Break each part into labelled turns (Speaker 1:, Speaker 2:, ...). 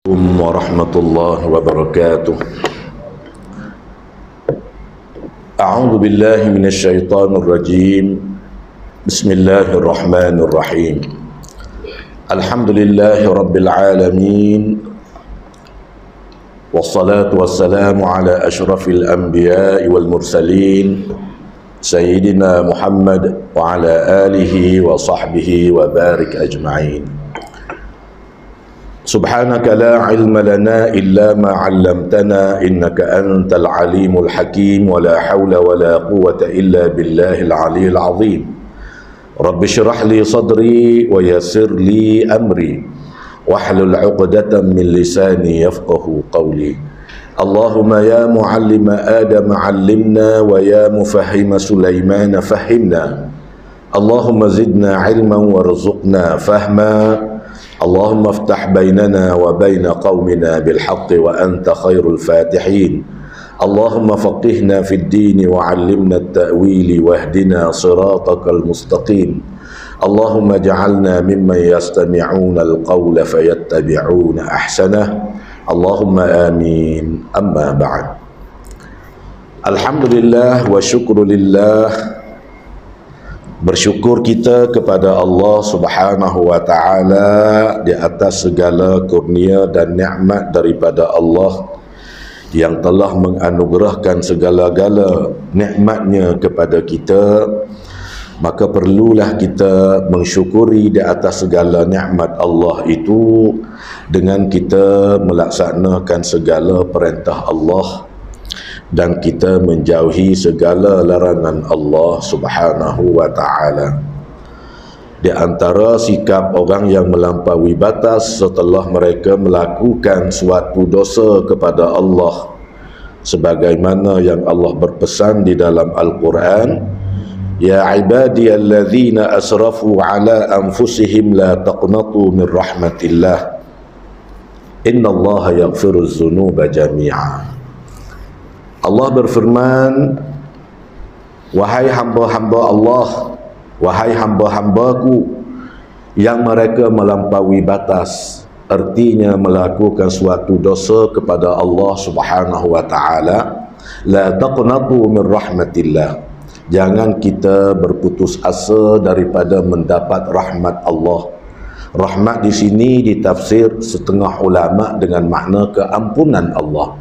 Speaker 1: ورحمة الله وبركاته. أعوذ بالله من الشيطان الرجيم. بسم الله الرحمن الرحيم. الحمد لله رب العالمين، والصلاة والسلام على أشرف الأنبياء والمرسلين سيدنا محمد وعلى آله وصحبه وبارك أجمعين. سبحانك لا علم لنا إلا ما علمتنا إنك أنت العليم الحكيم، ولا حول ولا قوة إلا بالله العلي العظيم. رب اشرح لي صدري ويسر لي أمري واحلل عقدة من لساني يفقه قولي. اللهم يا معلم آدم علمنا، ويا مفهم سليمان فهمنا. اللهم زدنا علما وارزقنا فهما. اللهم افتح بيننا وبين قومنا بالحق وأنت خير الفاتحين. اللهم فقهنا في الدين وعلمنا التأويل واهدنا صراطك المستقيم. اللهم اجعلنا ممن يستمعون القول فيتبعون أحسنه. اللهم آمين. أما بعد. Alhamdulillah wa syukrulillah. Bersyukur kita kepada Allah Subhanahu wa ta'ala di atas segala kurnia dan nikmat daripada Allah yang telah menganugerahkan segala-gala nikmatnya kepada kita. Maka perlulah kita mensyukuri di atas segala nikmat Allah itu dengan kita melaksanakan segala perintah Allah dan kita menjauhi segala larangan Allah Subhanahu wa ta'ala. Di antara sikap orang yang melampaui batas setelah mereka melakukan suatu dosa kepada Allah, sebagaimana yang Allah berpesan di dalam Al-Quran, Ya ibadiyalladzina asrafu ala anfusihim la taqnatu min rahmatillah, innallaha yaghfiruz dzunuba jami'a. Allah berfirman, wahai hamba-hamba Allah, wahai hamba-hambaku yang mereka melampaui batas, artinya melakukan suatu dosa kepada Allah Subhanahu wa ta'ala, la taqnatu min rahmatillah, jangan kita berputus asa daripada mendapat rahmat Allah. Rahmat di sini ditafsir setengah ulama dengan makna keampunan Allah,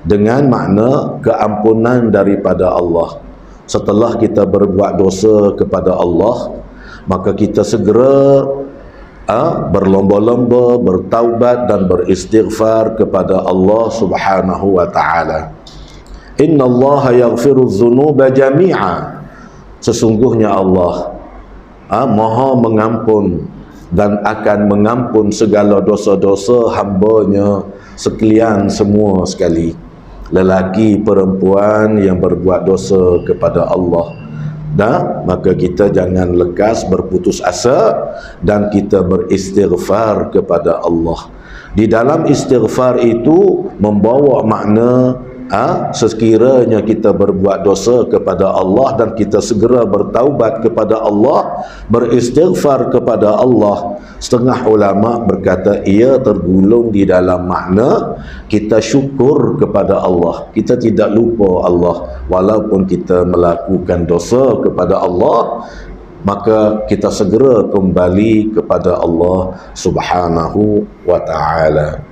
Speaker 1: dengan makna keampunan daripada Allah. Setelah kita berbuat dosa kepada Allah, maka kita segera berlomba-lomba bertaubat dan beristighfar kepada Allah Subhanahu wa ta'ala. Innallaha yaghfiruz dzunuba jami'a, sesungguhnya Allah Maha mengampun dan akan mengampun segala dosa-dosa hambanya sekalian semua sekali, lelaki perempuan yang berbuat dosa kepada Allah. Maka kita jangan lekas berputus asa dan kita beristighfar kepada Allah. Di dalam istighfar itu membawa makna sekiranya kita berbuat dosa kepada Allah dan kita segera bertaubat kepada Allah, beristighfar kepada Allah. Setengah ulama berkata ia tergolong di dalam makna kita syukur kepada Allah. Kita tidak lupa Allah walaupun kita melakukan dosa kepada Allah, maka kita segera kembali kepada Allah Subhanahu wa ta'ala.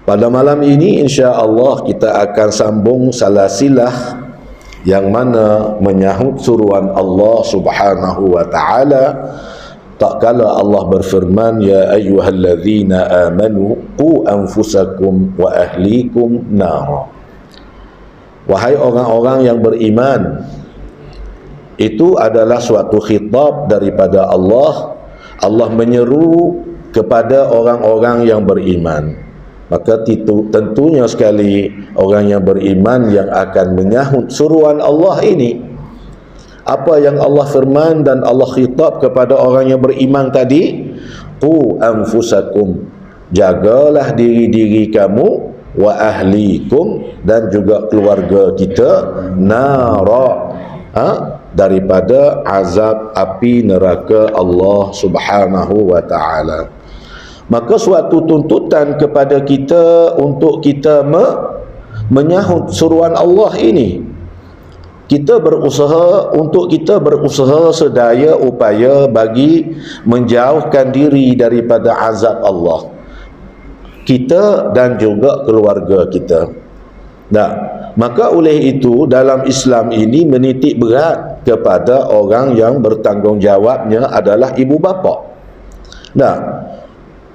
Speaker 1: Pada malam ini insya-Allah kita akan sambung salasilah yang mana menyahut suruhan Allah Subhanahu wa ta'ala. Tak kala Allah berfirman, Ya ayyuhalladzina amanu qu anfusakum wa ahlikum nara. Wahai orang-orang yang beriman. Itu adalah suatu khitab daripada Allah. Allah menyeru kepada orang-orang yang beriman. Maka tentunya sekali orang yang beriman yang akan menyahut suruhan Allah ini. Apa yang Allah firman dan Allah khitab kepada orang yang beriman tadi, qu anfusakum, jagalah diri-diri kamu, wa ahlikum, dan juga keluarga kita, nara, daripada azab api neraka Allah Subhanahu wa ta'ala. Maka suatu tuntutan kepada kita untuk kita menyahut seruan Allah ini. Kita berusaha sedaya upaya bagi menjauhkan diri daripada azab Allah, kita dan juga keluarga kita. Nah, maka oleh itu dalam Islam ini menitik berat kepada orang yang bertanggungjawabnya adalah ibu bapa. Nah,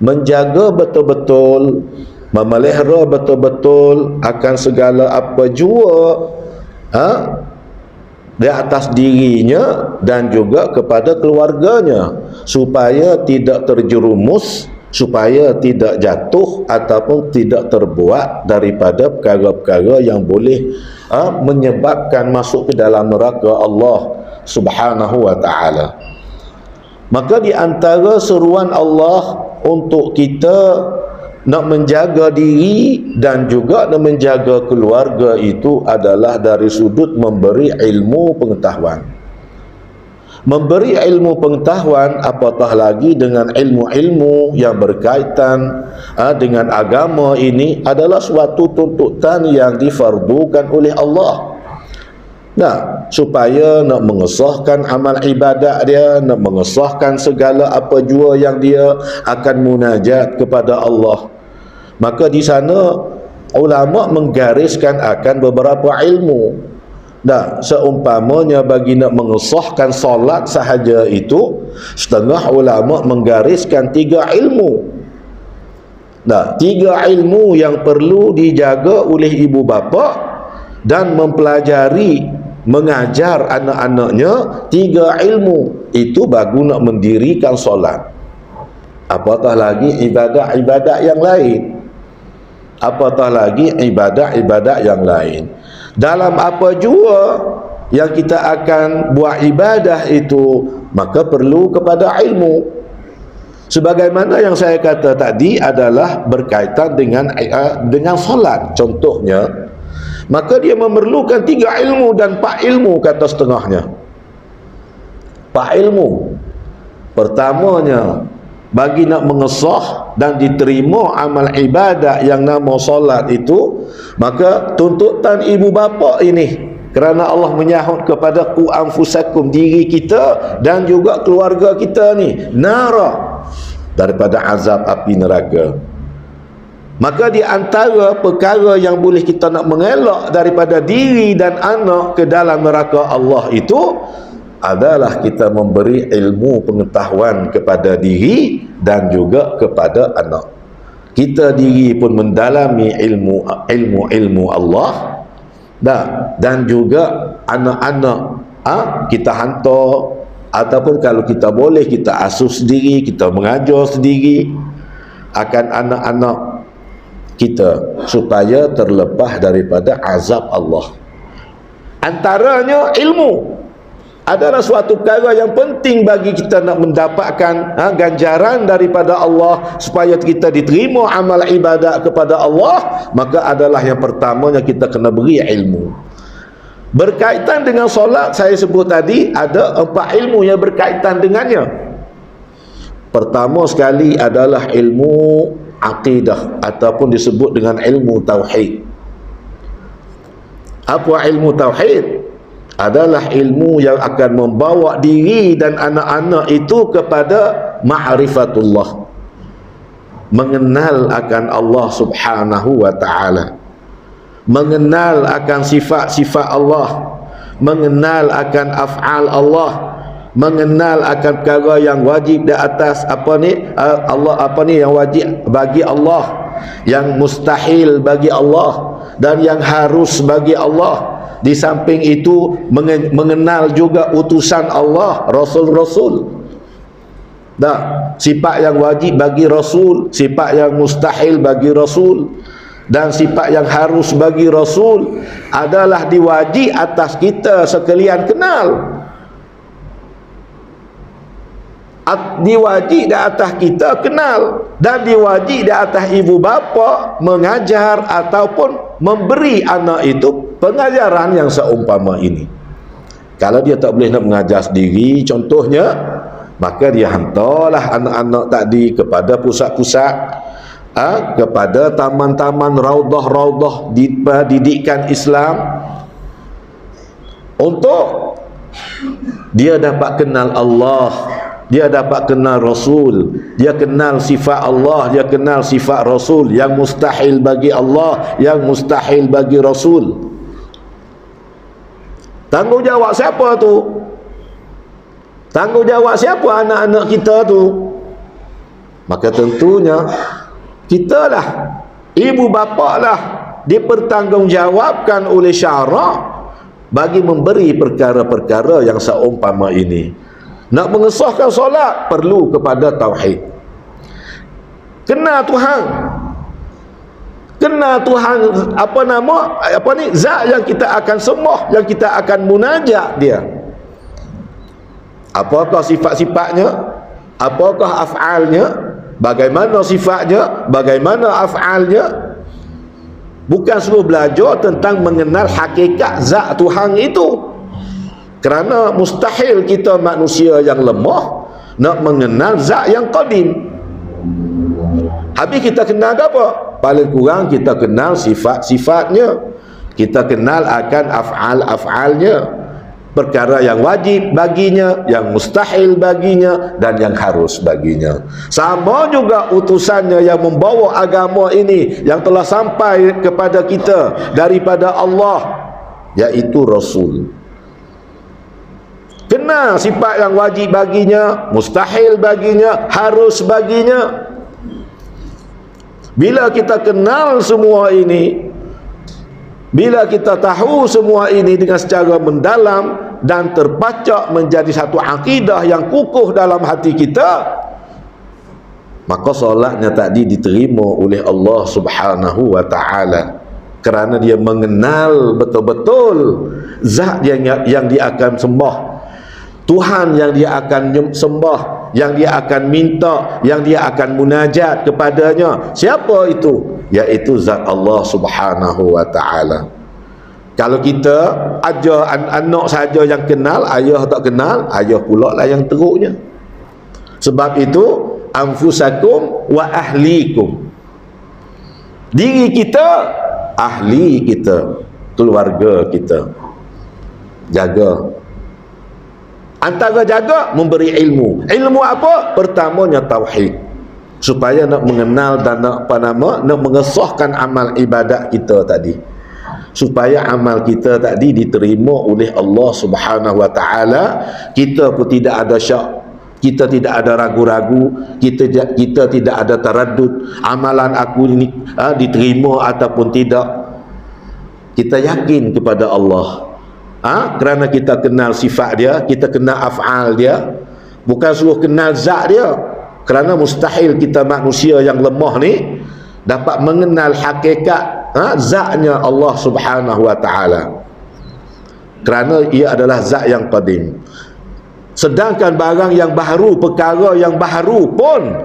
Speaker 1: menjaga betul-betul, memelihara betul-betul akan segala apa jua di atas dirinya dan juga kepada keluarganya, supaya tidak terjerumus, supaya tidak jatuh ataupun tidak terbuat daripada perkara-perkara yang boleh menyebabkan masuk ke dalam neraka Allah Subhanahu wa ta'ala. Maka di antara seruan Allah untuk kita nak menjaga diri dan juga nak menjaga keluarga itu adalah dari sudut memberi ilmu pengetahuan. Memberi ilmu pengetahuan, apatah lagi dengan ilmu-ilmu yang berkaitan dengan agama ini, adalah suatu tuntutan yang difardukan oleh Allah. Nah, supaya nak mengesahkan amal ibadat dia, nak mengesahkan segala apa jua yang dia akan munajat kepada Allah. Maka di sana ulama menggariskan akan beberapa ilmu. Nah, seumpamanya bagi nak mengesahkan solat sahaja itu, setengah ulama menggariskan 3 ilmu. Nah, 3 ilmu yang perlu dijaga oleh ibu bapa dan mempelajari, mengajar anak-anaknya 3 ilmu itu baru nak mendirikan solat. Apatah lagi ibadat-ibadat yang lain. Apatah lagi ibadat-ibadat yang lain. Dalam apa jua yang kita akan buat ibadah itu, maka perlu kepada ilmu. Sebagaimana yang saya kata tadi adalah berkaitan dengan solat contohnya, maka dia memerlukan 3 ilmu dan 4 ilmu kata setengahnya. 4 ilmu. Pertamanya, bagi nak mengesah dan diterima amal ibadat yang nama solat itu, maka tuntutan ibu bapa ini, kerana Allah menyahut kepada qu anfusakum, diri kita dan juga keluarga kita ni, nara, daripada azab api neraka. Maka di antara perkara yang boleh kita nak mengelak daripada diri dan anak ke dalam neraka Allah itu adalah kita memberi ilmu pengetahuan kepada diri dan juga kepada anak. Kita diri pun mendalami ilmu Allah, dan juga anak-anak kita hantar, ataupun kalau kita boleh kita asuh sendiri, kita mengajar sendiri akan anak-anak kita supaya terlepas daripada azab Allah. Antaranya ilmu adalah suatu perkara yang penting bagi kita nak mendapatkan ganjaran daripada Allah, supaya kita diterima amal ibadat kepada Allah. Maka adalah yang pertamanya kita kena beri ilmu. Berkaitan dengan solat, saya sebut tadi ada 4 ilmu yang berkaitan dengannya. Pertama sekali adalah ilmu akidah ataupun disebut dengan ilmu tauhid. Apa ilmu tauhid? Adalah ilmu yang akan membawa diri dan anak-anak itu kepada ma'rifatullah, mengenal akan Allah Subhanahu wa ta'ala, mengenal akan sifat-sifat Allah, mengenal akan af'al Allah, mengenal akan perkara yang wajib di atas yang wajib bagi Allah, yang mustahil bagi Allah, dan yang harus bagi Allah. Di samping itu mengenal juga utusan Allah, Rasul-Rasul. Sifat yang wajib bagi Rasul, sifat yang mustahil bagi Rasul, dan sifat yang harus bagi Rasul adalah diwajib atas kita sekalian kenal. Diwajib di atas kita kenal, dan diwajib di atas ibu bapa mengajar ataupun memberi anak itu pengajaran yang seumpama ini. Kalau dia tak boleh nak mengajar sendiri, contohnya Maka dia hantarlah anak-anak tadi kepada pusat-pusat, kepada taman-taman, raudah-raudah didikan Islam, untuk dia dapat kenal Allah, dia dapat kenal Rasul, dia kenal sifat Allah, dia kenal sifat Rasul yang mustahil bagi Allah, yang mustahil bagi Rasul. Tanggungjawab siapa tu? Tanggungjawab siapa anak-anak kita tu? Maka tentunya kita lah, ibu bapa lah, dipertanggungjawabkan oleh syarak bagi memberi perkara-perkara yang seumpama ini. Nak mengesahkan solat perlu kepada tauhid. Kenal Tuhan. Kenal Tuhan, zat yang kita akan sembah, yang kita akan munajat dia. Apakah sifat-sifatnya? Apakah af'alnya? Bagaimana sifatnya? Bagaimana af'alnya? Bukan suruh belajar tentang mengenal hakikat zat Tuhan itu. Kerana mustahil kita manusia yang lemah nak mengenal zat yang qadim. Habis kita kenal apa? Paling kurang kita kenal sifat-sifatnya, kita kenal akan af'al-af'alnya, perkara yang wajib baginya, yang mustahil baginya, dan yang harus baginya. Sama juga utusannya yang membawa agama ini, yang telah sampai kepada kita daripada Allah, yaitu Rasul. Kenal sifat yang wajib baginya, mustahil baginya, harus baginya. Bila kita kenal semua ini, bila kita tahu semua ini dengan secara mendalam dan terpacak menjadi satu akidah yang kukuh dalam hati kita, maka solatnya tadi diterima oleh Allah Subhanahu wa ta'ala, kerana dia mengenal betul-betul zat yang dia akan sembah, Tuhan yang dia akan sembah, yang dia akan minta, yang dia akan munajat kepadanya. Siapa itu? Yaitu zat Allah Subhanahu wa ta'ala. Kalau kita ajar anak saja yang kenal, ayah tak kenal, ayah pula lah yang teruknya. Sebab itu anfusakum wa ahlikum, diri kita, ahli kita, keluarga kita, jaga. Antara jaga, memberi ilmu. Ilmu apa? Pertamanya tauhid, supaya nak mengenal dan nak mengesahkan amal ibadat kita tadi, supaya amal kita tadi diterima oleh Allah Subhanahu wa ta'ala. Kita pun tidak ada syak, kita tidak ada ragu-ragu, kita tidak ada taraddud, amalan aku ini diterima ataupun tidak. Kita yakin kepada Allah, kerana kita kenal sifat dia, kita kenal af'al dia, bukan suruh kenal zat dia. Kerana mustahil kita manusia yang lemah ni dapat mengenal hakikat zatnya Allah Subhanahu wa ta'ala, kerana ia adalah zat yang qadim. Sedangkan barang yang baharu, perkara yang baharu pun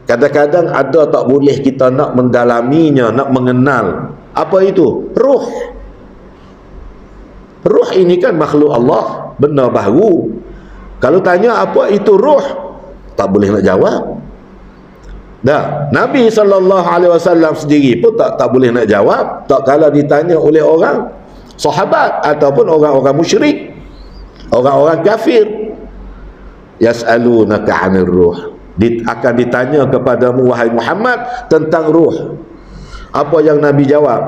Speaker 1: kadang-kadang ada tak boleh kita nak mendalaminya, nak mengenal. Apa itu? Ruh. Ruh ini kan makhluk Allah, benda baru. Kalau tanya apa itu ruh, tak boleh nak jawab. Dah, Nabi SAW sendiri pun tak boleh nak jawab, tak kala ditanya oleh orang sahabat ataupun orang-orang musyrik, orang-orang kafir. Yas'alunaka 'anil ruh, akan ditanya kepadamu wahai Muhammad tentang ruh. Apa yang Nabi jawab?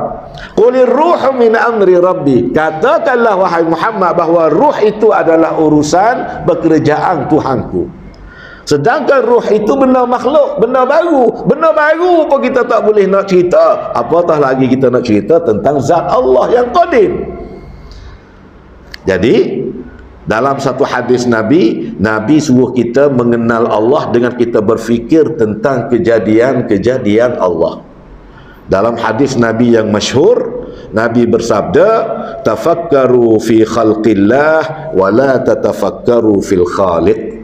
Speaker 1: Qulir ruhu min amri rabbi, katakanlah wahai Muhammad bahawa ruh itu adalah urusan pekerjaan Tuhanku. Sedangkan ruh itu benda makhluk, benda baru pun kita tak boleh nak cerita, apatah lagi kita nak cerita tentang zat Allah yang qadim. Jadi dalam satu hadis Nabi suruh kita mengenal Allah dengan kita berfikir tentang kejadian-kejadian Allah. Dalam hadis Nabi yang masyhur, Nabi bersabda, tafakkaru fi khalqillah wa la tatafakkaru fil khaliq.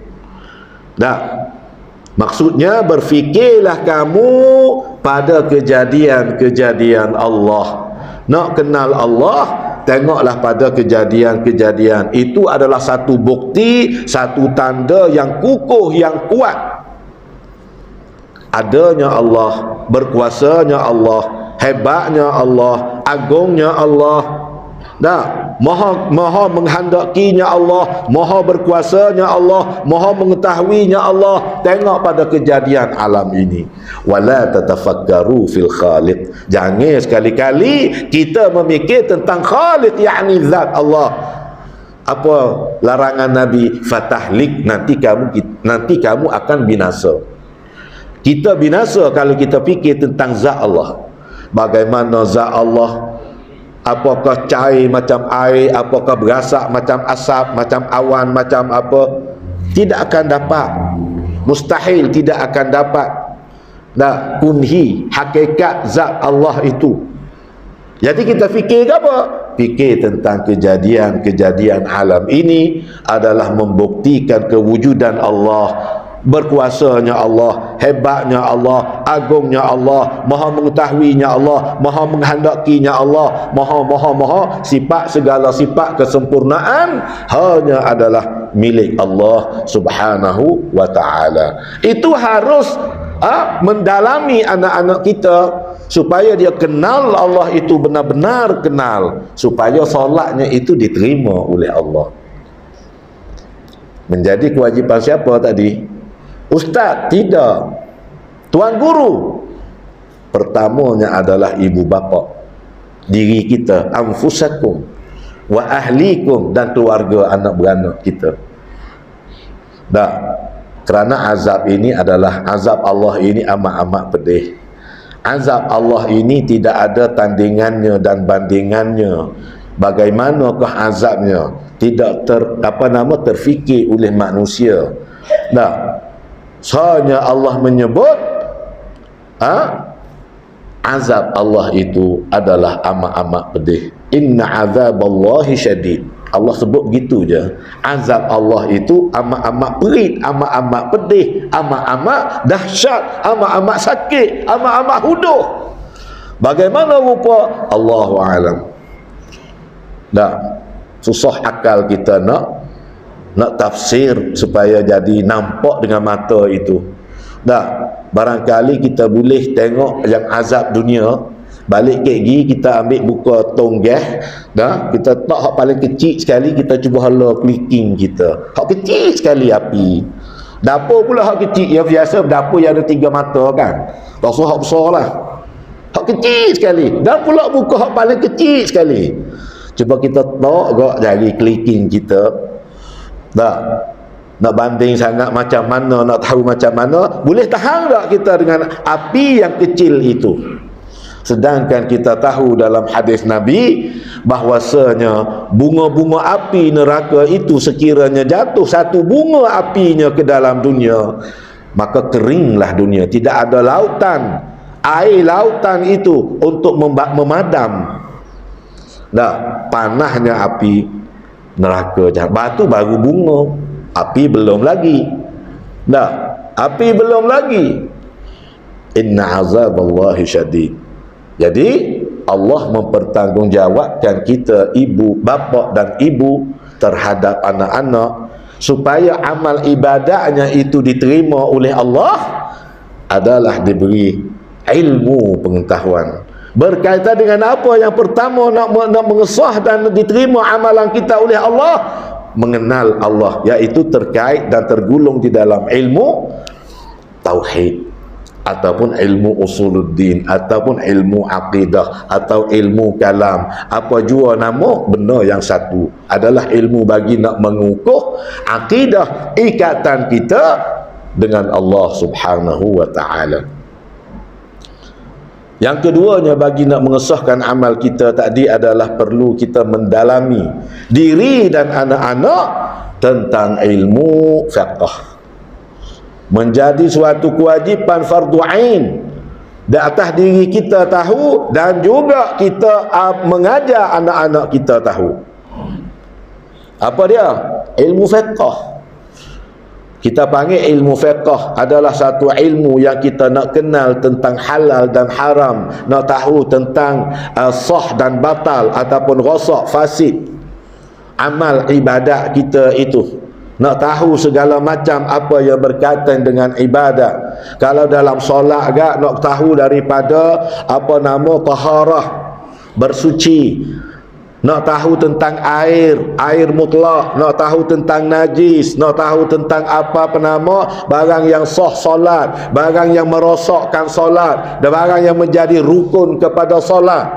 Speaker 1: Maksudnya berfikirlah kamu pada kejadian-kejadian Allah. Nak kenal Allah, tengoklah pada kejadian-kejadian itu adalah satu bukti, satu tanda yang kukuh, yang kuat adanya Allah, berkuasanya Allah, hebatnya Allah, agungnya Allah. Maha menghendakinya Allah, maha berkuasanya Allah, maha mengetahuinya Allah. Tengok pada kejadian alam ini. Wala tatafakkaru fil khaliq. Jangan sekali-kali kita memikir tentang khaliq, yakni zat Allah. Apa larangan Nabi? Fatahlik, nanti kamu akan binasa. Kita binasa kalau kita fikir tentang zat Allah. Bagaimana zat Allah? Apakah cair macam air, apakah berasak macam asap, macam awan, macam apa? Tidak akan dapat. Mustahil tidak akan dapat. Kunhi hakikat zat Allah itu. Jadi kita fikir apa? Fikir tentang kejadian-kejadian alam ini adalah membuktikan kewujudan Allah, berkuasanya Allah, hebatnya Allah, agungnya Allah, maha mengetahuinya Allah, maha menghendakinya Allah, maha sifat, segala sifat kesempurnaan hanya adalah milik Allah subhanahu wa ta'ala. Itu harus mendalami anak-anak kita supaya dia kenal Allah itu benar-benar kenal, supaya solatnya itu diterima oleh Allah. Menjadi kewajipan siapa tadi? Ustaz? Tidak. Tuan guru? Pertamanya adalah ibu bapa, diri kita, anfusakum wa ahlikum, dan keluarga anak beranak kita. Kerana azab ini adalah azab Allah ini amat-amat pedih. Azab Allah ini tidak ada tandingannya dan bandingannya. Bagaimanakah azabnya? Tidak terfikir oleh manusia. Hanya Allah menyebut azab Allah itu adalah amat-amat pedih. Inna azaballahi syadid. Allah sebut gitu je. Azab Allah itu amat-amat perit, amat-amat pedih, amat-amat dahsyat, amat-amat sakit, amat-amat huduh. Bagaimana rupa? Allahu a'lam. Susah akal kita nak tafsir supaya jadi nampak dengan mata itu. Barangkali kita boleh tengok yang azab dunia, balik ke gigi kita ambil buka tonggah, kita tak hak paling kecil sekali, kita cuba hala clicking kita. Hak kecil sekali api. Dapur pula hak kecil, yang biasa dapur yang ada 3 mata kan. Tak usah hak besar lah. Hak kecil sekali. Dan pula buka hak paling kecil sekali. Cuba kita tak jari clicking kita. Nak banding sangat macam mana, nak tahu macam mana, boleh tahan tak kita dengan api yang kecil itu? Sedangkan kita tahu dalam hadis Nabi bahwasanya bunga-bunga api neraka itu sekiranya jatuh satu bunga apinya ke dalam dunia, maka keringlah dunia, tidak ada lautan, air lautan itu untuk memadam panahnya api neraka. Batu baru bunga, api belum lagi. Api belum lagi. Inna azaballahi syadid. Jadi Allah mempertanggungjawabkan kita, ibu, bapa dan ibu, terhadap anak-anak, supaya amal ibadahnya itu diterima oleh Allah adalah diberi ilmu pengetahuan. Berkaitan dengan apa yang pertama nak mengesah dan diterima amalan kita oleh Allah? Mengenal Allah, iaitu terkait dan tergulung di dalam ilmu tauhid, ataupun ilmu usuluddin, ataupun ilmu aqidah, atau ilmu kalam. Apa jua nama, benda yang satu adalah ilmu bagi nak mengukuh aqidah, ikatan kita dengan Allah subhanahu wa ta'ala. Yang keduanya, bagi nak mengesahkan amal kita tadi adalah perlu kita mendalami diri dan anak-anak tentang ilmu fiqh. Menjadi suatu kewajipan fardu ain di atas diri kita tahu, dan juga kita mengajar anak-anak kita tahu. Apa dia? Ilmu fiqh. Kita panggil ilmu fiqh adalah satu ilmu yang kita nak kenal tentang halal dan haram, nak tahu tentang sah dan batal ataupun rosak fasid amal ibadat kita itu, nak tahu segala macam apa yang berkaitan dengan ibadat. Kalau dalam solat agak nak tahu daripada apa nama taharah, bersuci, nak tahu tentang air mutlak, nak tahu tentang najis, nak tahu tentang apa nama barang yang sah solat, barang yang merosakkan solat, dan barang yang menjadi rukun kepada solat.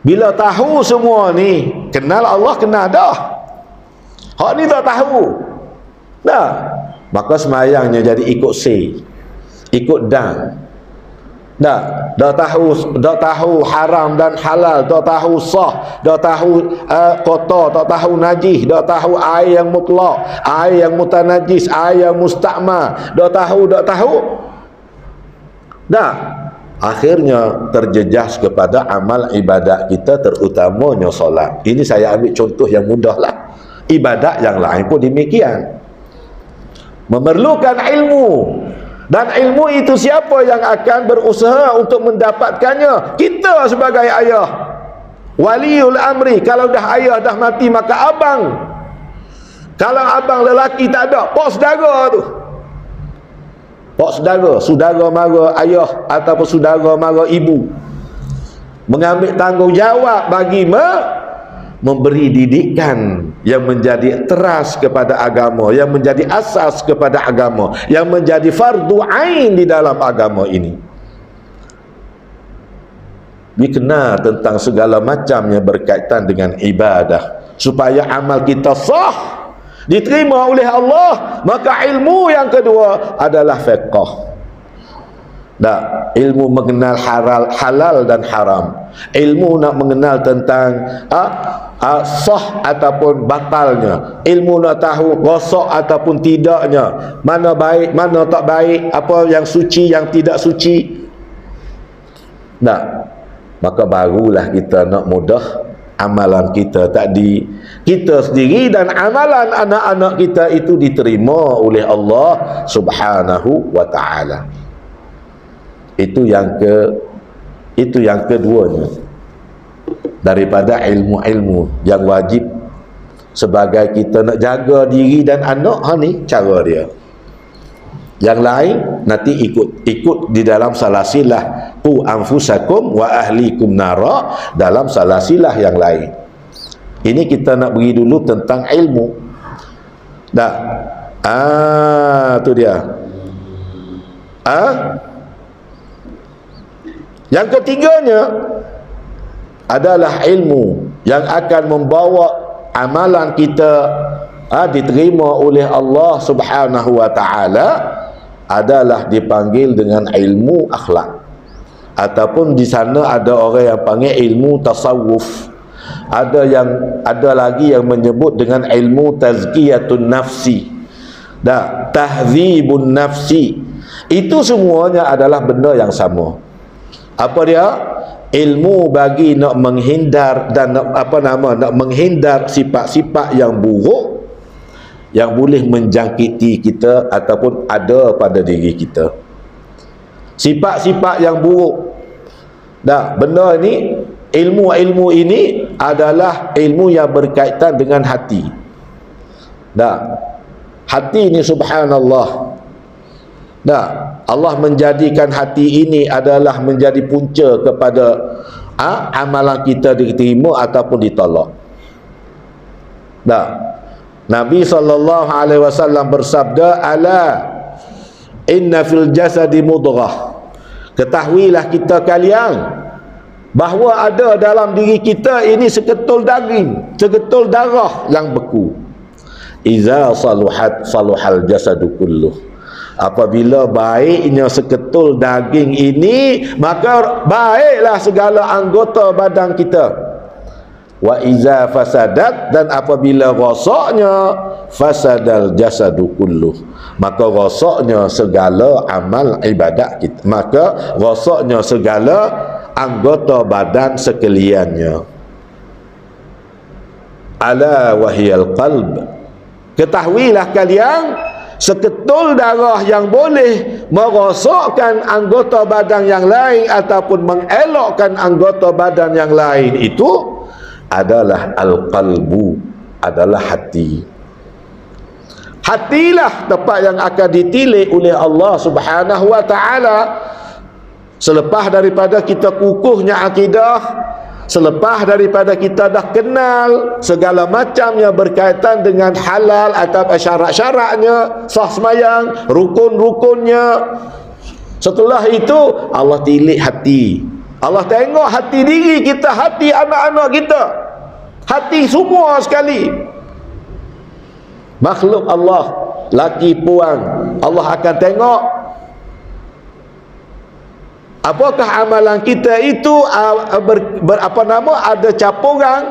Speaker 1: Bila tahu semua ni, kenal Allah kenal dah. Hak ni tak tahu dah, maka semayangnya jadi ikut ikut dan. Dah tahu haram dan halal, dah tahu sah, dah tahu kotor, dah tahu najis, dah tahu air yang mutlak, air yang mutanajis, air yang mustakmal, dah tahu. Akhirnya terjejas kepada amal ibadat kita, terutamanya solat. Ini saya ambil contoh yang mudah lah. Ibadat yang lain pun demikian, memerlukan ilmu. Dan ilmu itu siapa yang akan berusaha untuk mendapatkannya? Kita sebagai ayah, waliul amri. Kalau dah ayah dah mati, maka abang. Kalau abang lelaki tak ada, pak saudara tu, pak saudara mara ayah ataupun saudara mara ibu, mengambil tanggungjawab bagi memberi didikan yang menjadi teras kepada agama, yang menjadi asas kepada agama, yang menjadi fardu ain di dalam agama ini. Dikenal tentang segala macam yang berkaitan dengan ibadah, supaya amal kita sah, diterima oleh Allah. Maka ilmu yang kedua adalah fiqh. Ilmu mengenal halal dan haram, ilmu nak mengenal tentang sah ataupun batalnya, ilmu nak tahu rosak ataupun tidaknya, mana baik mana tak baik, apa yang suci yang tidak suci. Maka barulah kita nak mudah amalan kita tadi, kita sendiri dan amalan anak-anak kita itu diterima oleh Allah Subhanahu wa ta'ala. Itu yang keduanya daripada ilmu-ilmu yang wajib sebagai kita nak jaga diri dan anak. Ni cara dia. Yang lain nanti ikut di dalam salasilah qu anfusakum wa ahlikum nara, dalam salasilah yang lain. Ini kita nak beri dulu tentang ilmu. Tu dia. Yang ketiganya adalah ilmu yang akan membawa amalan kita diterima oleh Allah Subhanahu wa ta'ala, adalah dipanggil dengan ilmu akhlak, ataupun di sana ada orang yang panggil ilmu tasawuf, ada lagi yang menyebut dengan ilmu tazkiyatun nafsi, tahdzibun nafsi. Itu semuanya adalah benda yang sama. Apa dia? Ilmu bagi nak menghindar dan nak menghindar sifat-sifat yang buruk yang boleh menjangkiti kita ataupun ada pada diri kita. Sifat-sifat yang buruk. Benda ni, ilmu ini adalah ilmu yang berkaitan dengan hati. Hati ni subhanallah. Allah menjadikan hati ini adalah menjadi punca kepada amalan kita diterima ataupun ditolak. Nabi SAW bersabda, ala inna fil jasadi mudghah, ketahuilah kita kalian bahawa ada dalam diri kita ini seketul daging, seketul darah yang beku. Iza saluhat saluhal jasadu kulluh. Apabila baiknya seketul daging ini, maka baiklah segala anggota badan kita. Wa iza fasadat, dan apabila rosaknya, fasadal jasadu kulluh, maka rosaknya segala amal ibadat kita, maka rosaknya segala anggota badan sekaliannya. Ala wahiyal qalb, Ketahuilah kalian, seketul darah yang boleh merosakkan anggota badan yang lain ataupun mengelakkan anggota badan yang lain itu adalah al-qalbu, adalah hati. Hatilah tempat yang akan ditilik oleh Allah Subhanahu wa ta'ala. Selepas daripada kita kukuhnya akidah, selepas daripada kita dah kenal segala macam yang berkaitan dengan halal atau syarat-syaratnya, sah semayang, rukun-rukunnya, setelah itu Allah tilik hati. Allah tengok hati diri kita, hati anak-anak kita, hati semua sekali. Makhluk Allah, laki puan, Allah akan tengok apakah amalan kita itu ada campuran,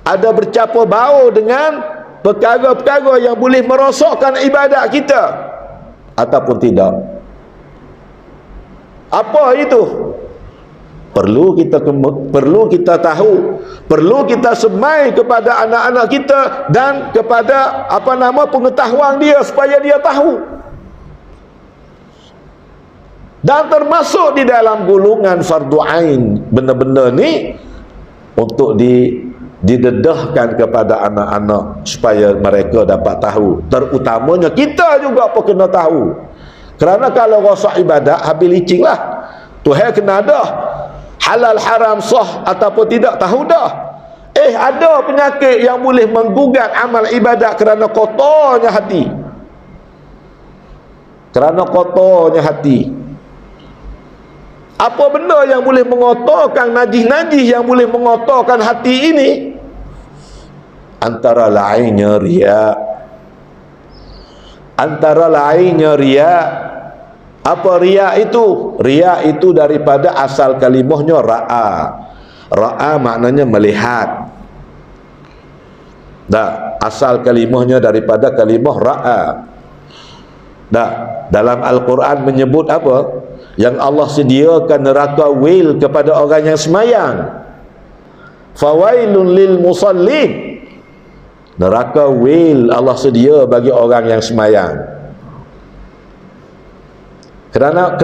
Speaker 1: ada bercampur bau dengan perkara-perkara yang boleh merosakkan ibadat kita ataupun tidak. Apa itu? Perlu kita tahu, perlu kita semai kepada anak-anak kita dan kepada pengetahuan dia supaya dia tahu. Dan termasuk di dalam golongan fardu ain benda-benda ni untuk didedahkan kepada anak-anak supaya mereka dapat tahu. Terutamanya kita juga apa kena tahu. Kerana kalau rosak ibadat habis licin lah. Tuhan kena dah halal haram sah ataupun tidak tahu dah. Ada penyakit yang boleh menggugat amal ibadat kerana kotornya hati. Kerana kotornya hati. Apa benda yang boleh mengotorkan, najis-najis yang boleh mengotorkan hati ini? Antara lainnya riya. Antara lainnya riya. Apa riya itu? Riya itu daripada asal kalimahnya ra'a. Ra'a maknanya melihat. Asal kalimahnya daripada kalimah ra'a. Dalam Al-Quran menyebut apa? Yang Allah sediakan neraka wil kepada orang yang semayang. Fawailun lil musallin. Neraka wil Allah sedia bagi orang yang semayang. Kerana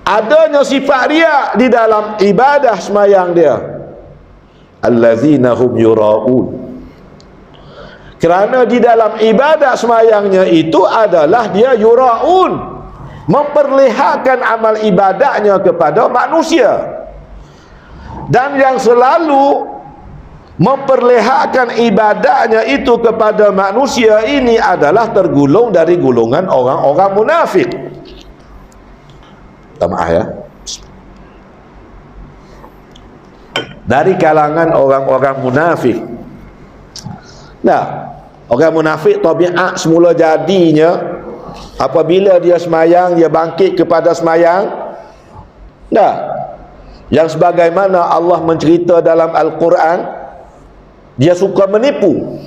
Speaker 1: adanya sifat riya di dalam ibadah semayang dia. Allazina hum yura'un. Kerana di dalam ibadah semayangnya itu adalah dia yura'un, memperlihatkan amal ibadahnya kepada manusia. Dan yang selalu memperlihatkan ibadahnya itu kepada manusia ini adalah tergolong dari golongan orang-orang munafik. Maaf ya. Dari kalangan orang-orang munafik. Orang munafik tabiat semula jadinya apabila dia semayang, dia bangkit kepada semayang. Yang sebagaimana Allah mencerita dalam Al-Quran, dia suka menipu.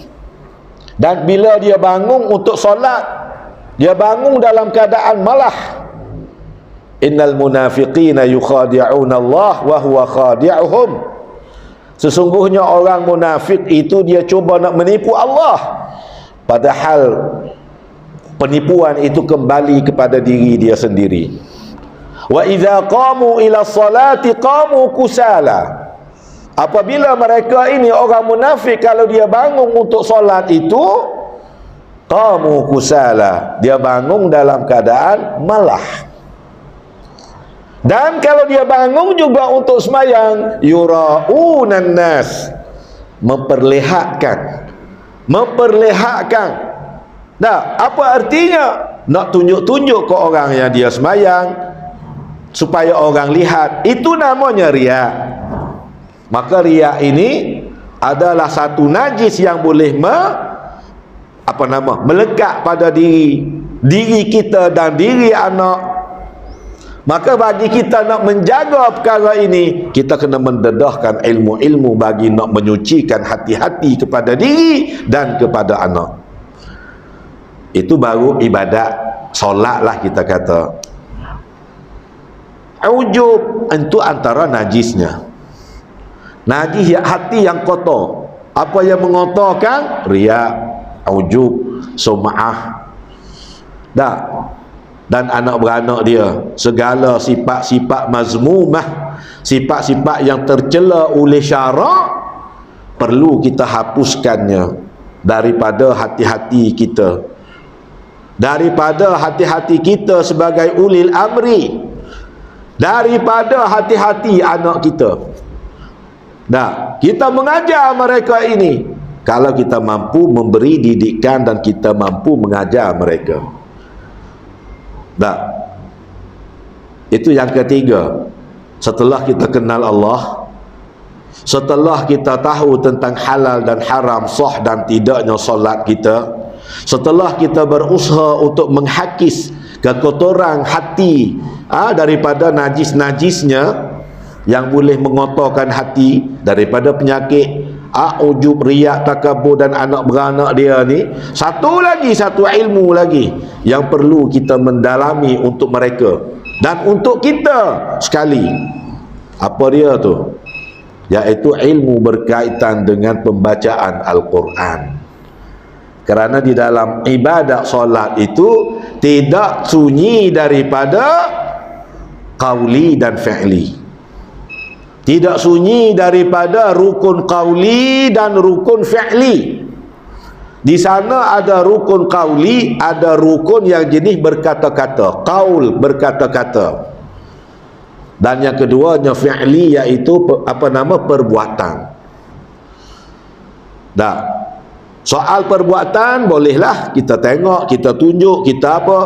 Speaker 1: Dan bila dia bangun untuk solat, dia bangun dalam keadaan malah. Innal munafiqina yukhadi'una Allah wa huwa khadi'uhum. Sesungguhnya orang munafik itu dia cuba nak menipu Allah, padahal penipuan itu kembali kepada diri dia sendiri. Wa idza qamu ila salati qamu kusala. Apabila mereka ini orang munafik, kalau dia bangun untuk solat itu qamu kusala, dia bangun dalam keadaan malah. Dan kalau dia bangun juga untuk semayang, yura'unan nas, memperlihatkan. Apa artinya? Nak tunjuk-tunjuk ke orang yang dia semayang supaya orang lihat. Itu namanya riya. Maka riya ini adalah satu najis yang boleh melekat pada diri kita dan diri anak. Maka bagi kita nak menjaga perkara ini, kita kena mendedahkan ilmu-ilmu bagi nak menyucikan hati-hati kepada diri dan kepada anak. Itu baru ibadat solat lah kita kata. Ujub itu antara najisnya. Najis hati yang kotor. Apa yang mengotorkan? Riya, ujub, sum'ah. Dah. Dan anak beranak dia, segala sifat-sifat mazmumah, sifat-sifat yang tercela oleh syarak, perlu kita hapuskannya daripada hati-hati kita, daripada hati-hati kita sebagai ulil amri, daripada hati-hati anak kita. Dah, kita mengajar mereka ini kalau kita mampu memberi didikan dan kita mampu mengajar mereka. Dah. Itu yang ketiga. Setelah kita kenal Allah, setelah kita tahu tentang halal dan haram, sah dan tidaknya solat kita, setelah kita berusaha untuk menghakis kekotoran hati daripada najis-najisnya yang boleh mengotorkan hati, daripada penyakit ujub, riak, takabur dan anak beranak dia ni. Satu ilmu lagi yang perlu kita mendalami untuk mereka dan untuk kita sekali. Apa dia tu? Iaitu ilmu berkaitan dengan pembacaan Al-Quran. Kerana di dalam ibadat solat itu tidak sunyi daripada qauli dan fi'li. Tidak sunyi daripada rukun qauli dan rukun fi'li. Di sana ada rukun qauli, ada rukun yang jenis berkata-kata, qaul, berkata-kata. Dan yang keduanya fi'li, iaitu perbuatan. Dah. Soal perbuatan bolehlah kita tengok, kita tunjuk, kita apa.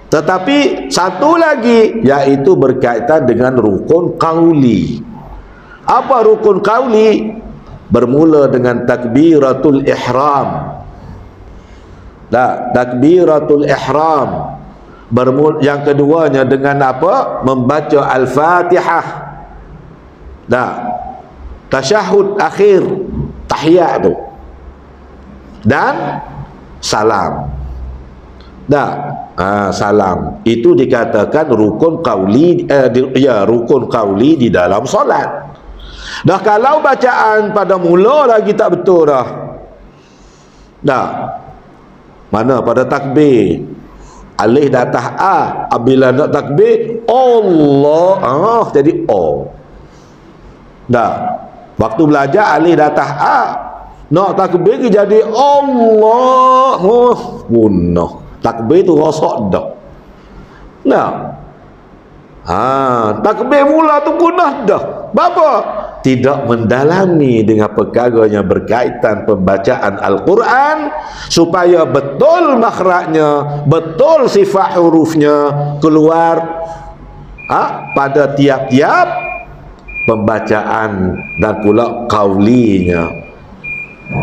Speaker 1: Tetapi satu lagi, iaitu berkaitan dengan rukun qauli. Apa rukun qauli? Bermula dengan takbiratul ihram. Dah, takbiratul ihram. Yang keduanya dengan apa? Membaca Al-Fatihah. Dah. Tasyahud akhir, tahiyat tu. Dan salam. Dah. Salam. Itu dikatakan rukun qauli, rukun qauli di dalam solat. Dah, kalau bacaan pada mula lagi tak betul dah. Dah. Mana pada takbir? Alif di atas A. Apabila nak takbir, Allah. Jadi O. Dah. Waktu belajar alif di atas A. Nak takbir jadi Allah. Punah. Takbir tu rosak dah. Nah. Takbir mula tu punah dah. Bapa? Tidak mendalami dengan perkara yang berkaitan pembacaan Al-Quran supaya betul makhrajnya, betul sifat hurufnya keluar pada tiap-tiap pembacaan dan pula qaulinya.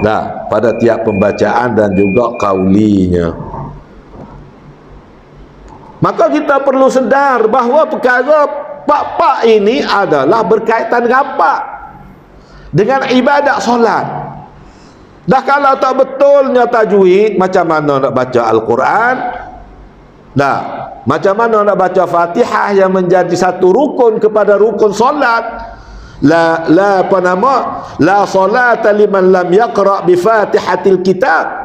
Speaker 1: Nah, pada tiap pembacaan dan juga qaulinya. Maka kita perlu sedar bahawa perkara pak-pak ini adalah berkaitan dengan apa? Dengan ibadat solat. Dah, kalau tak betulnya tajwid, macam mana nak baca Al-Quran? Dah, macam mana nak baca Fatihah yang menjadi satu rukun kepada rukun solat? La salata liman lam yaqra bi Fatihatil kitab.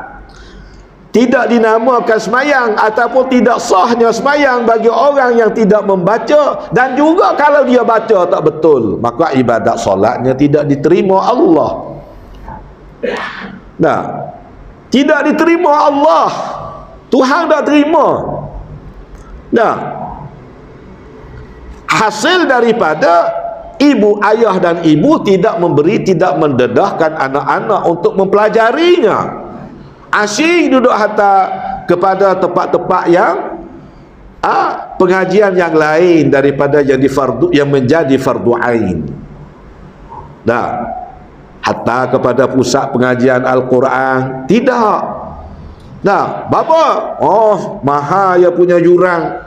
Speaker 1: Tidak dinamakan semayang ataupun tidak sahnya semayang bagi orang yang tidak membaca. Dan juga kalau dia baca tak betul, maka ibadat solatnya tidak diterima Allah. Nah, tidak diterima Allah. Tuhan tak terima. Nah, hasil daripada ibu, ayah dan ibu tidak memberi, tidak mendedahkan anak-anak untuk mempelajarinya. Asyik duduk hantar kepada tempat-tempat yang pengajian yang lain daripada yang menjadi fardu ain. Dah, hatta kepada pusat pengajian Al-Quran tidak. Dah, bapa? Mahal ya punya jurang.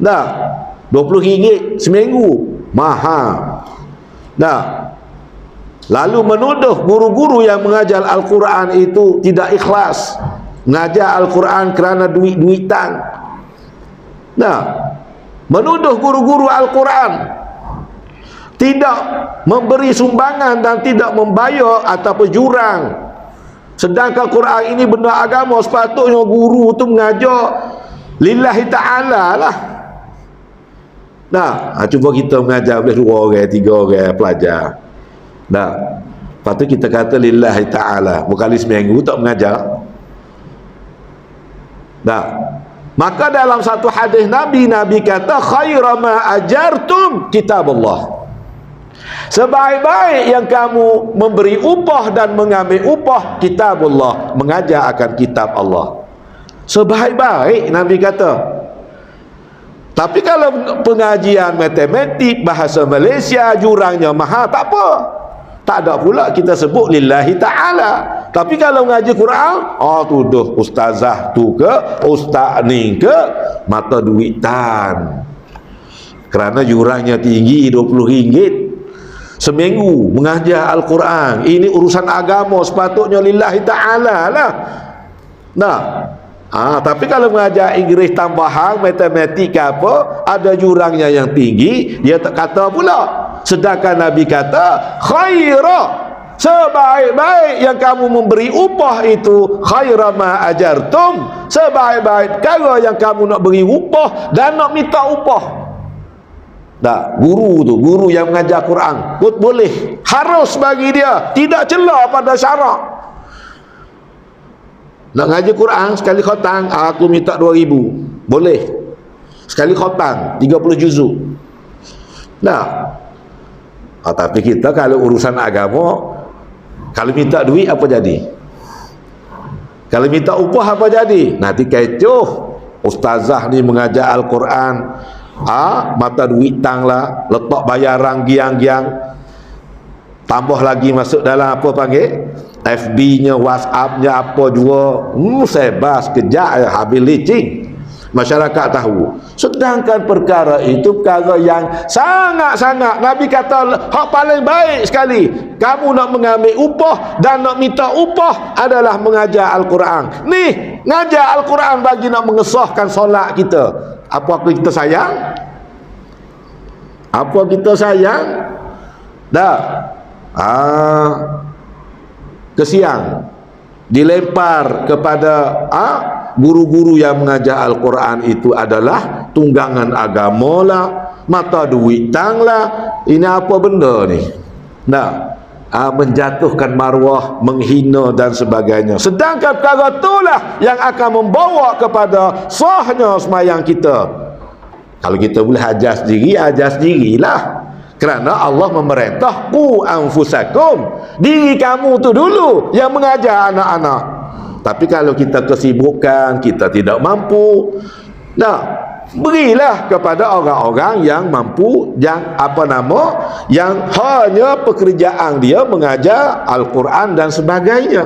Speaker 1: Dah, RM20 seminggu, mahal. Dah. Lalu menuduh guru-guru yang mengajar Al-Quran itu tidak ikhlas, mengajar Al-Quran kerana duit-duitan. Nah, menuduh guru-guru Al-Quran tidak memberi sumbangan dan tidak membayar ataupun jurang. Sedangkan Quran ini benda agama, sepatutnya guru tu mengajar lillahi ta'ala lah. Nah, cuba kita mengajar boleh 2 orang, 3 orang pelajar. Nah, lepas tu kita kata lillahi ta'ala, berkali seminggu tak mengajar. Nah, maka dalam satu hadis Nabi kata khaira ma ajartum kitab Allah. Sebaik-baik yang kamu memberi upah dan mengambil upah kitab Allah, mengajar akan kitab Allah. Sebaik-baik Nabi kata. Tapi kalau pengajian matematik, bahasa Malaysia, jurangnya mahal, tak apa. Tak ada pula kita sebut lillahi ta'ala. Tapi kalau mengaji Quran, tuduh ustazah tu ke, ustaz ni ke, mata duitan. Kerana jurangnya tinggi, RM20 seminggu mengajar Al-Quran. Ini urusan agama, sepatutnya lillahi ta'ala lah. Nah, tapi kalau mengajar Inggeris tambahan, matematik ke apa, ada jurangnya yang tinggi, dia tak kata pula. Sedangkan Nabi kata khaira, sebaik-baik yang kamu memberi upah itu khaira ma ajartum, sebaik-baik perkara yang kamu nak beri upah dan nak minta upah. Dah, guru yang mengajar Quran boleh, harus bagi dia, tidak celah pada syarak. Nak ngaji Quran sekali khatam, aku minta 2,000, boleh. Sekali khatam 30 juzuk. Nah, tapi kita kalau urusan agama, kalau minta duit apa jadi? Kalau minta upah apa jadi? Nanti kecoh. Ustazah ni mengajar Al-Quran, mata duit tang lah, letak bayaran giang-giang, tambah lagi masuk dalam apa panggil FB-nya, WhatsApp-nya, apa jua, sebas kejap habis licin. Masyarakat tahu. Sedangkan perkara itu perkara yang sangat-sangat, Nabi kata hak paling baik sekali kamu nak mengambil upah dan nak minta upah adalah mengajar Al-Quran. Ni ngajar Al-Quran bagi nak mengesahkan solat kita. Apa kita sayang? Apa kita sayang? Dah. Kesiang dilempar kepada guru-guru yang mengajar Al-Quran itu adalah tunggangan agama lah, mata duit tang lah. Ini apa benda ni? Nah, menjatuhkan maruah, menghina dan sebagainya. Sedangkan perkara itulah yang akan membawa kepada sahnya sembahyang kita. Kalau kita boleh ajar sendirilah. Kerana Allah memerintah qu anfusakum, diri kamu tu dulu yang mengajar anak-anak. Tapi kalau kita kesibukan, kita tidak mampu, berilah kepada orang-orang yang mampu, yang yang hanya pekerjaan dia mengajar Al-Quran dan sebagainya.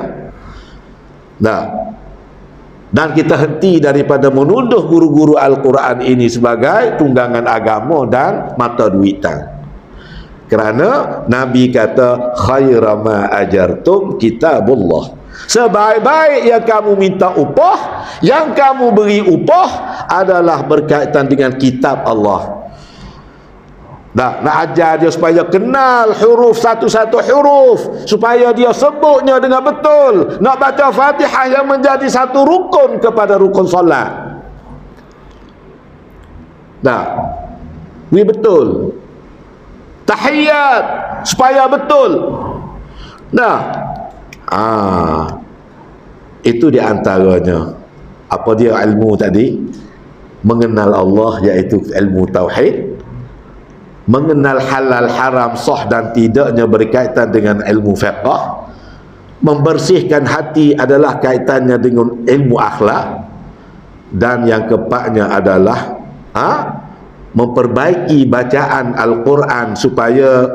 Speaker 1: Dan kita henti daripada menuduh guru-guru Al-Quran ini sebagai tunggangan agama dan mata duitan. Kerana Nabi kata khaira ma ajartum kitabullah, sebaik-baik yang kamu minta upah, yang kamu beri upah adalah berkaitan dengan kitab Allah. Nak ajar dia supaya kenal huruf satu-satu huruf, supaya dia sebutnya dengan betul. Nak baca Fatihah yang menjadi satu rukun kepada rukun solat. Betul. Tahiyat supaya betul. Itu di antaranya apa dia ilmu tadi, mengenal Allah, iaitu ilmu tauhid, mengenal halal haram sah dan tidaknya berkaitan dengan ilmu fiqh, membersihkan hati adalah kaitannya dengan ilmu akhlak, dan yang keempatnya adalah memperbaiki bacaan Al-Quran supaya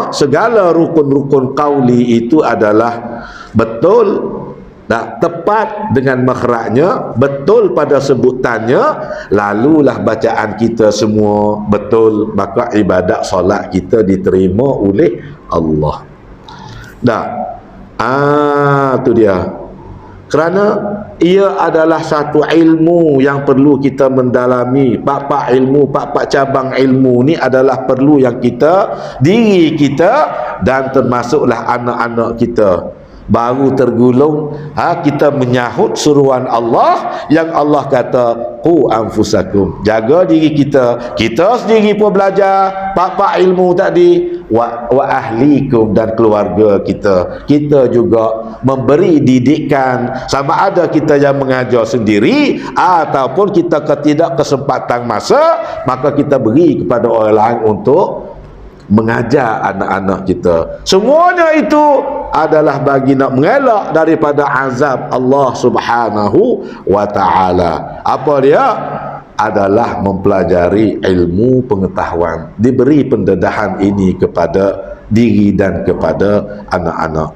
Speaker 1: segala rukun-rukun qauli itu adalah betul, tepat dengan makhrajnya, betul pada sebutannya, lalulah bacaan kita semua betul, maka ibadat solat kita diterima oleh Allah. Itu dia. Kerana ia adalah satu ilmu yang perlu kita mendalami. Pak-pak ilmu, pak-pak cabang ilmu ni adalah perlu yang kita, diri kita dan termasuklah anak-anak kita baru tergolong kita menyahut suruhan Allah yang Allah kata qu anfusakum, jaga diri kita. Kita sendiri pun belajar pak-pak ilmu tadi, wa ahlikum, dan keluarga kita juga memberi didikan, sama ada kita yang mengajar sendiri ataupun kita ketidak kesempatan masa, maka kita beri kepada orang lain untuk mengajar anak-anak kita. Semuanya itu adalah bagi nak mengelak daripada azab Allah Subhanahu wa ta'ala. Apa dia? Adalah mempelajari ilmu pengetahuan. Diberi pendedahan ini kepada diri dan kepada anak-anak.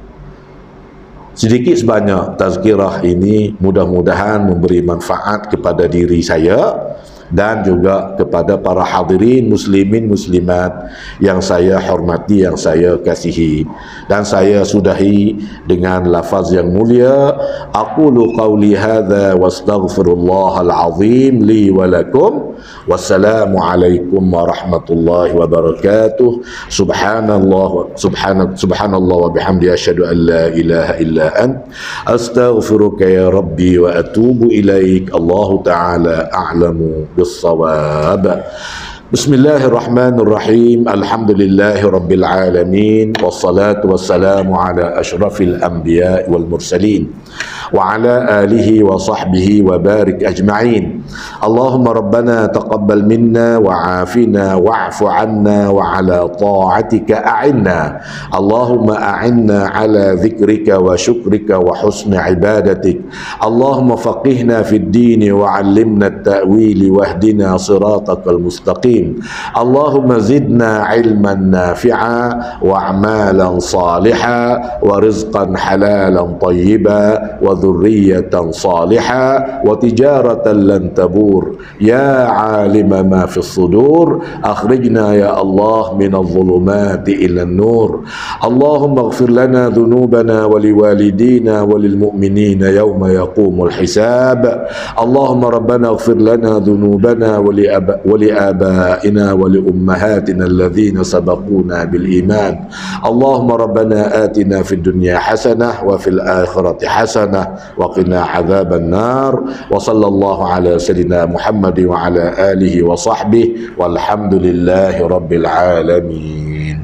Speaker 1: Sedikit sebanyak tazkirah ini mudah-mudahan memberi manfaat kepada diri saya dan juga kepada para hadirin muslimin muslimat yang saya hormati, yang saya kasihi. Dan saya sudahi dengan lafaz yang mulia, aqulu qawli hadza wastaghfirullahal azim li wa lakum, wassalamu alaikum warahmatullahi wabarakatuh. Subhanallah wa bihamdi, asyhadu an la ilaha illa ant, astaghfiruka ya rabbi wa atubu ilaik. Allahu ta'ala a'lamu بالصواب. بسم الله الرحمن الرحيم. الحمد لله رب العالمين، والصلاة والسلام على أشرف الأنبياء والمرسلين وعلى آله وصحبه وبارك أجمعين. اللهم ربنا تقبل منا وعافنا واعف عنا وعلى طاعتك أعنا. اللهم أعنا على ذكرك وشكرك وحسن عبادتك. اللهم فقهنا في الدين وعلمنا التأويل واهدنا صراطك المستقيم. اللهم زدنا علما نافعا وأعمالا صالحا ورزقا حلالا طيبا وذرية صالحة وتجارة لن تبور. يا عالم ما في الصدور أخرجنا يا الله من الظلمات إلى النور. اللهم اغفر لنا ذنوبنا ولوالدينا وللمؤمنين يوم يقوم الحساب. اللهم ربنا اغفر لنا ذنوبنا ولآبائنا ولأمهاتنا الذين سبقونا بالإيمان. اللهم ربنا آتنا في الدنيا حسنة وفي الآخرة حسنة وقنا عذاب النار. وصلى الله على سيدنا محمد وعلى آله وصحبه والحمد لله رب العالمين.